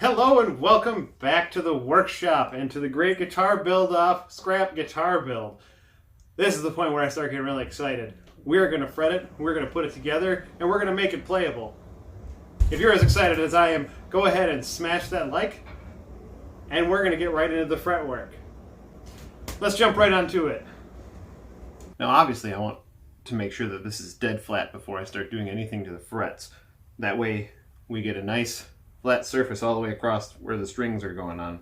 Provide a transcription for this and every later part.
Hello and welcome back to the workshop and to the great guitar build-off scrap guitar build. This is the point where I start getting really excited. We're going to fret it, we're going to put it together, and we're going to make it playable. If you're as excited as I am, go ahead and smash that like, and we're going to get right into the fretwork. Let's jump right onto it. Now obviously I want to make sure that this is dead flat before I start doing anything to the frets. That way we get a nice flat surface all the way across where the strings are going on.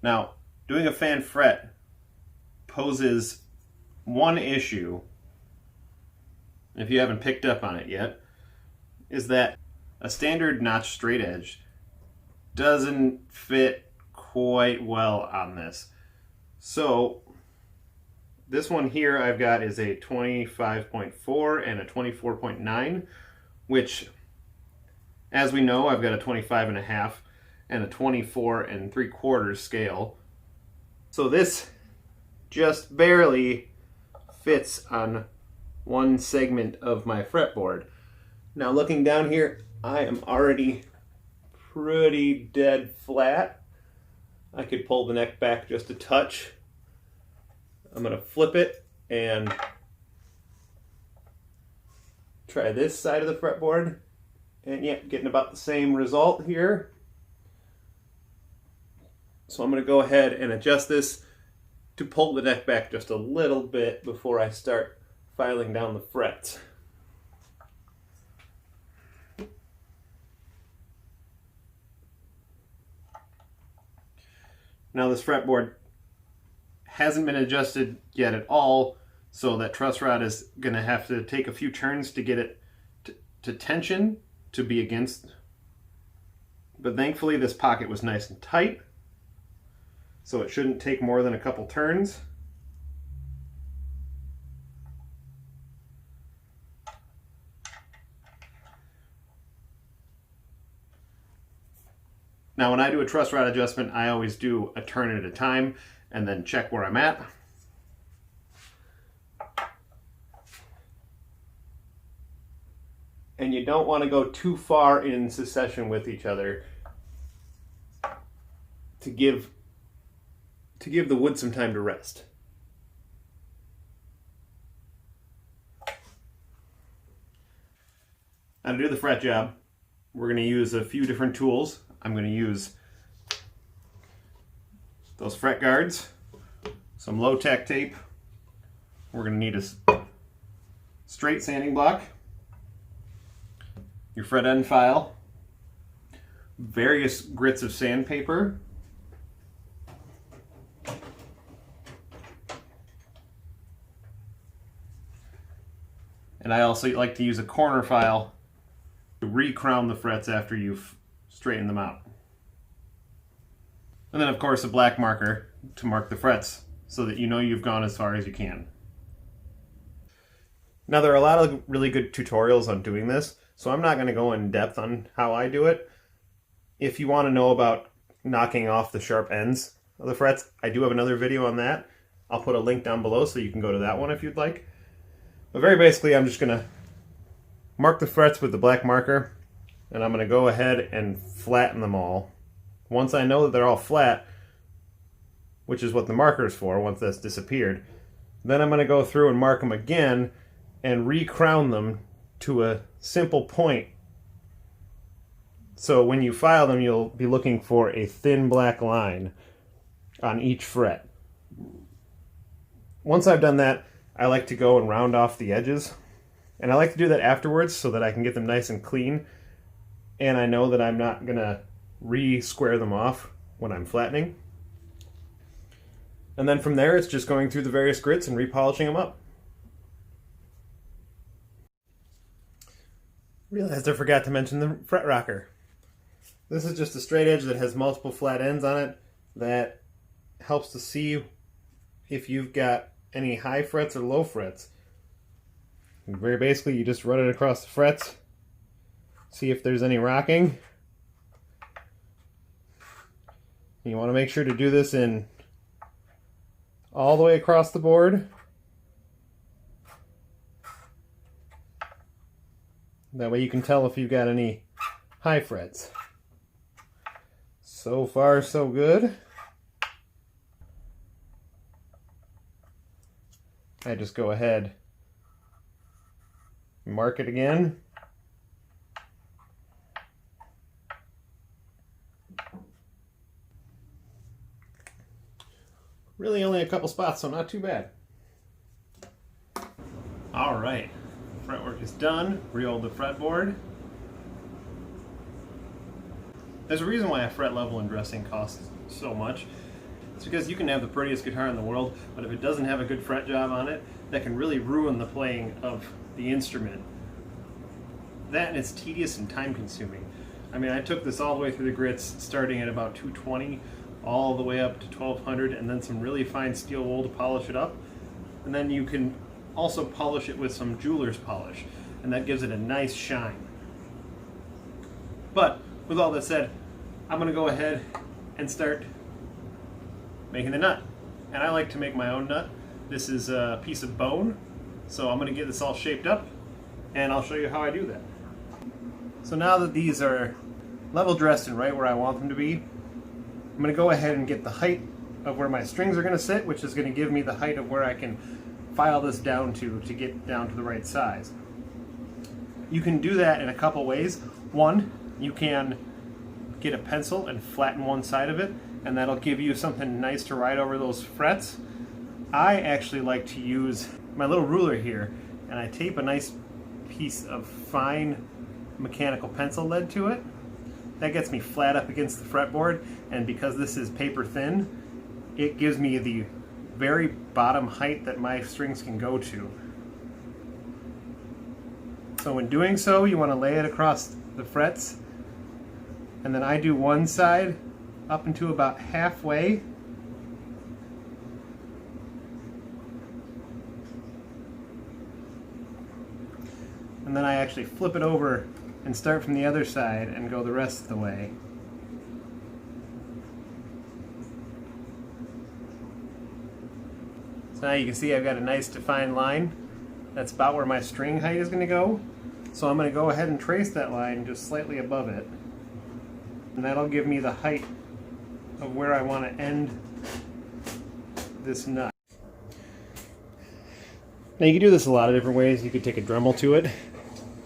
Now, doing a fan fret poses one issue, if you haven't picked up on it yet, is that a standard notch straight edge doesn't fit quite well on this. So this one here I've got is a 25.4 and a 24.9, which, as we know, I've got a 25.5 and a 24 3/4 scale. So this just barely fits on one segment of my fretboard. Now looking down here, I am already pretty dead flat. I could pull the neck back just a touch. I'm going to flip it and try this side of the fretboard. And yeah, getting about the same result here. So I'm going to go ahead and adjust this to pull the neck back just a little bit before I start filing down the frets. Now this fretboard hasn't been adjusted yet at all, so that truss rod is going to have to take a few turns to get it to tension to be against. But thankfully this pocket was nice and tight, so it shouldn't take more than a couple turns. Now when I do a truss rod adjustment, I always do a turn at a time and then check where I'm at. And you don't want to go too far in succession with each other to give the wood some time to rest. Now to do the fret job, we're going to use a few different tools. I'm going to use those fret guards, some low-tack tape. We're going to need a straight sanding block, your fret end file, various grits of sandpaper, and I also like to use a corner file to re-crown the frets after you've straightened them out. And then of course a black marker to mark the frets so that you know you've gone as far as you can. Now there are a lot of really good tutorials on doing this, so I'm not going to go in depth on how I do it. If you want to know about knocking off the sharp ends of the frets, I do have another video on that. I'll put a link down below so you can go to that one if you'd like. But very basically I'm just going to mark the frets with the black marker, and I'm going to go ahead and flatten them all. Once I know that they're all flat, which is what the marker is for, once that's disappeared, then I'm going to go through and mark them again and re-crown them to a simple point. So when you file them, you'll be looking for a thin black line on each fret. Once I've done that, I like to go and round off the edges. And I like to do that afterwards so that I can get them nice and clean. And I know that I'm not going to re-square them off when I'm flattening. And then from there, it's just going through the various grits and repolishing them up. Realized I forgot to mention the fret rocker. This is just a straight edge that has multiple flat ends on it that helps to see if you've got any high frets or low frets. And very basically, you just run it across the frets, see if there's any rocking. You want to make sure to do this in all the way across the board. That way you can tell if you've got any high frets. So far, so good. I just go ahead, mark it again. Really only a couple spots, so not too bad. All right, fretwork is done. Re-rolled the fretboard. There's a reason why a fret level and dressing costs so much. It's because you can have the prettiest guitar in the world, but if it doesn't have a good fret job on it, that can really ruin the playing of the instrument. That, and it's tedious and time consuming. I mean, I took this all the way through the grits, starting at about 220, all the way up to 1200, and then some really fine steel wool to polish it up. And then you can also polish it with some jeweler's polish, and that gives it a nice shine. But with all that said, I'm going to go ahead and start making the nut. And I like to make my own nut. This is a piece of bone, so I'm going to get this all shaped up, and I'll show you how I do that. So now that these are level dressed and right where I want them to be, I'm going to go ahead and get the height of where my strings are going to sit, which is going to give me the height of where I can file this down to get down to the right size. You can do that in a couple ways. One, you can get a pencil and flatten one side of it, and that'll give you something nice to write over those frets. I actually like to use my little ruler here, and I tape a nice piece of fine mechanical pencil lead to it. That gets me flat up against the fretboard, and because this is paper thin, it gives me the very bottom height that my strings can go to. So when doing so, you want to lay it across the frets, and then I do one side up into about halfway, and then I actually flip it over and start from the other side and go the rest of the way. So now you can see I've got a nice defined line. That's about where my string height is going to go. So I'm going to go ahead and trace that line just slightly above it. And that'll give me the height of where I want to end this nut. Now you can do this a lot of different ways. You could take a Dremel to it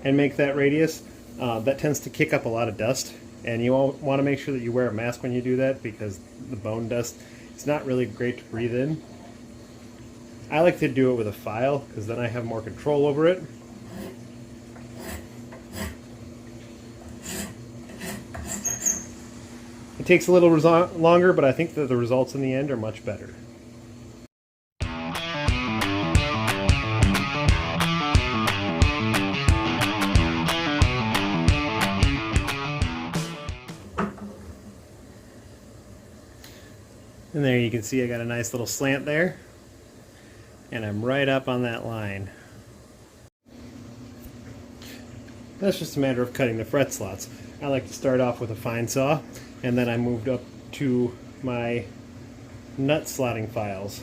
and make that radius. That tends to kick up a lot of dust, and you want to make sure that you wear a mask when you do that, because the bone dust, it's not really great to breathe in. I like to do it with a file, because then I have more control over it. It takes a little longer, but I think that the results in the end are much better. And there you can see I got a nice little slant there, and I'm right up on that line. That's just a matter of cutting the fret slots. I like to start off with a fine saw, and then I moved up to my nut slotting files.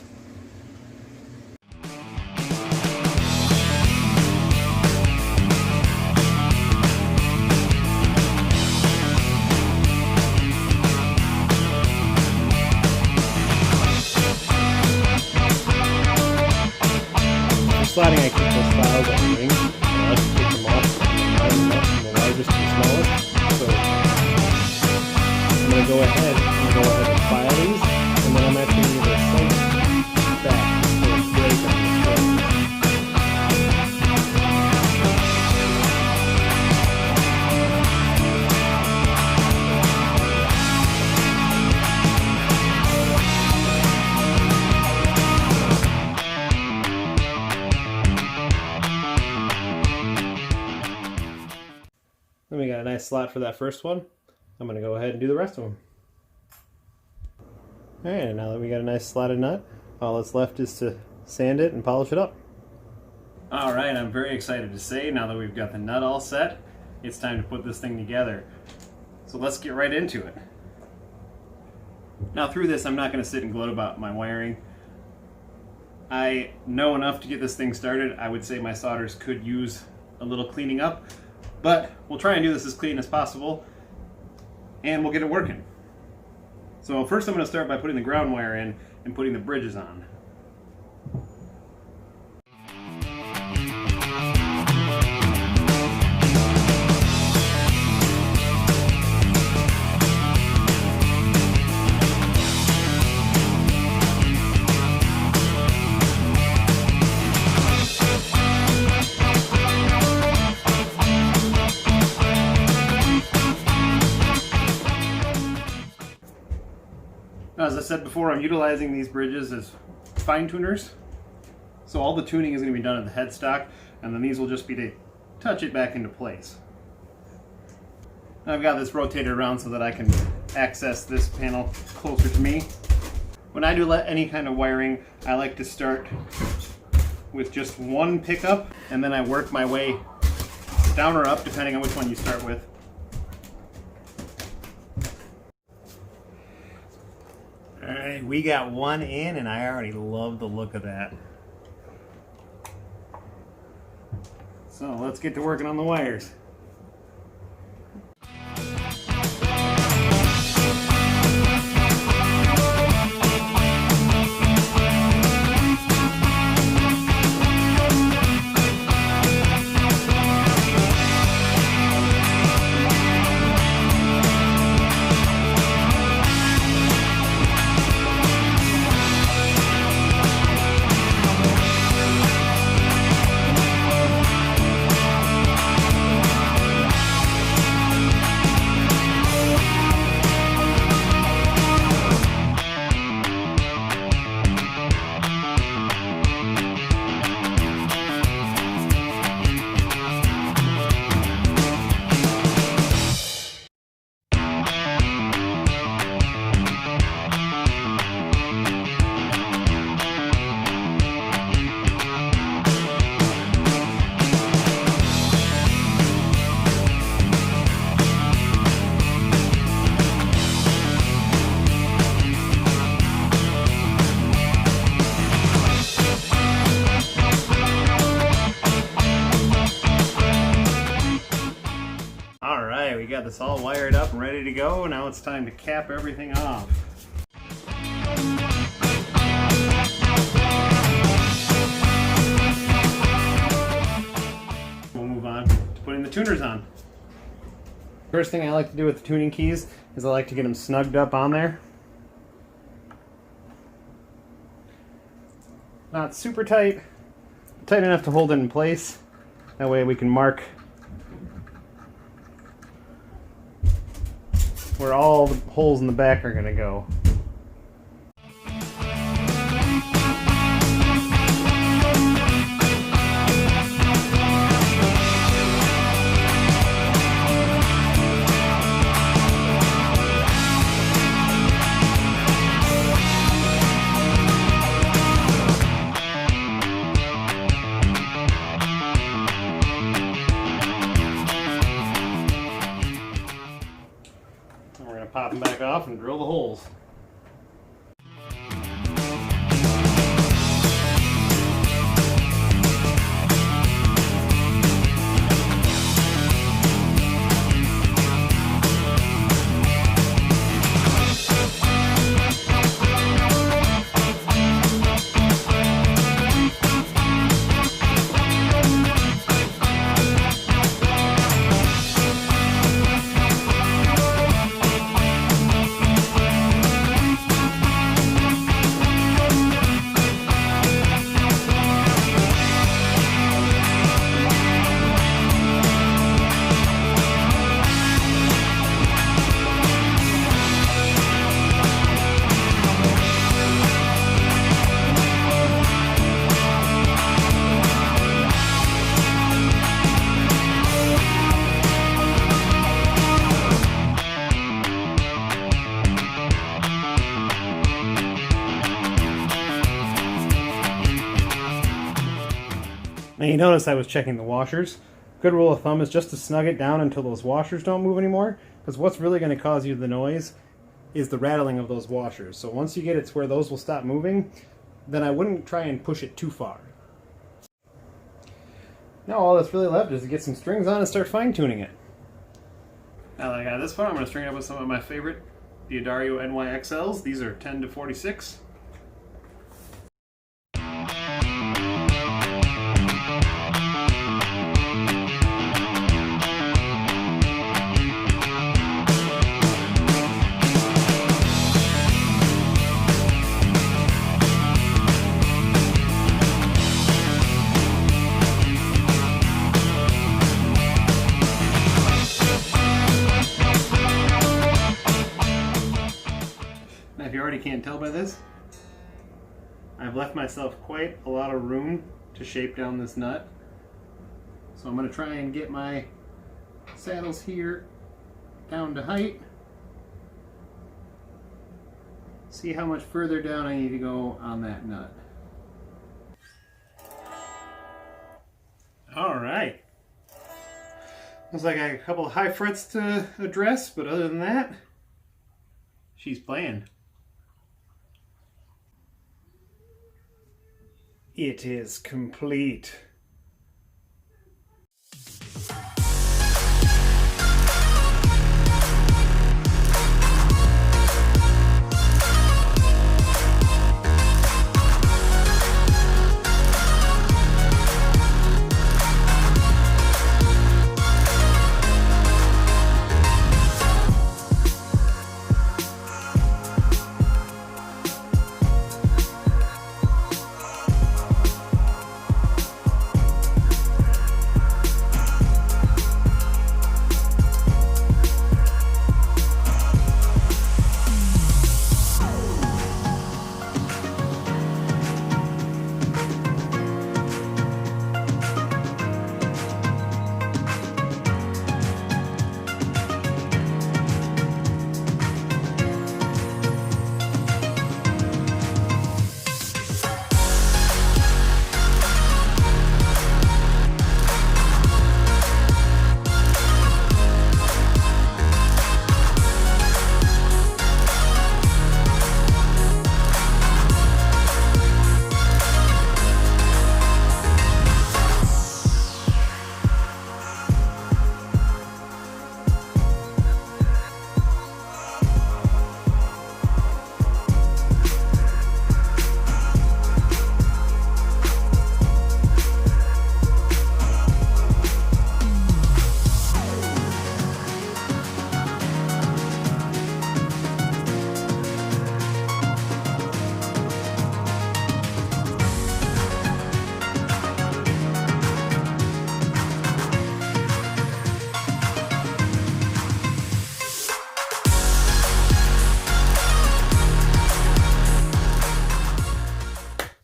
Slotting, I keep those files at the wings, and I like to take them off from the largest to the smallest. So I'm going to go ahead and file these, and then I'm actually going to go slice back so it's break on the string. Then we got a nice slot for that first one. I'm going to go ahead and do the rest of them. Alright, and now that we got a nice slotted nut, all that's left is to sand it and polish it up. Alright, I'm very excited to say, now that we've got the nut all set, it's time to put this thing together. So let's get right into it. Now through this, I'm not going to sit and gloat about my wiring. I know enough to get this thing started. I would say my solders could use a little cleaning up, but we'll try and do this as clean as possible, and we'll get it working. So first I'm going to start by putting the ground wire in and putting the bridges on. As I said before, I'm utilizing these bridges as fine tuners. So all the tuning is going to be done at the headstock, and then these will just be to touch it back into place. I've got this rotated around so that I can access this panel closer to me. When I do any kind of wiring, I like to start with just one pickup, and then I work my way down or up depending on which one you start with. Alright, we got one in, and I already love the look of that. So let's get to working on the wires. Alright, we got this all wired up and ready to go. Now it's time to cap everything off. We'll move on to putting the tuners on. First thing I like to do with the tuning keys is I like to get them snugged up on there. Not super tight, tight enough to hold it in place. That way we can mark where all the holes in the back are going to go. We're going to pop them back off and drill the holes. Now you notice I was checking the washers. Good rule of thumb is just to snug it down until those washers don't move anymore, because what's really going to cause you the noise is the rattling of those washers. So once you get it to where those will stop moving, then I wouldn't try and push it too far. Now all that's really left is to get some strings on and start fine-tuning it. Now that I got this far, I'm going to string it up with some of my favorite Buildoff NYXLs. These are 10 to 46. Now, if you already can't tell by this, I've left myself quite a lot of room to shape down this nut. So I'm going to try and get my saddles here down to height. See how much further down I need to go on that nut. All right. Looks like I got a couple of high frets to address, but other than that, she's playing. It is complete.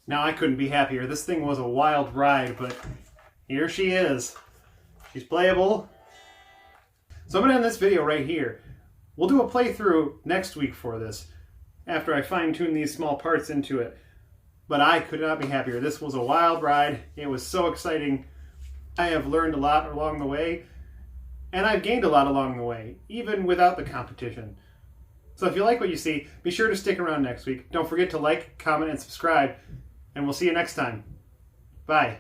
Now I couldn't be happier. This thing was a wild ride, but here she is. She's playable. So I'm going to end this video right here. We'll do a playthrough next week for this, after I fine-tune these small parts into it. But I could not be happier. This was a wild ride. It was so exciting. I have learned a lot along the way, and I've gained a lot along the way, even without the competition. So if you like what you see, be sure to stick around next week. Don't forget to like, comment, and subscribe. And we'll see you next time. Bye.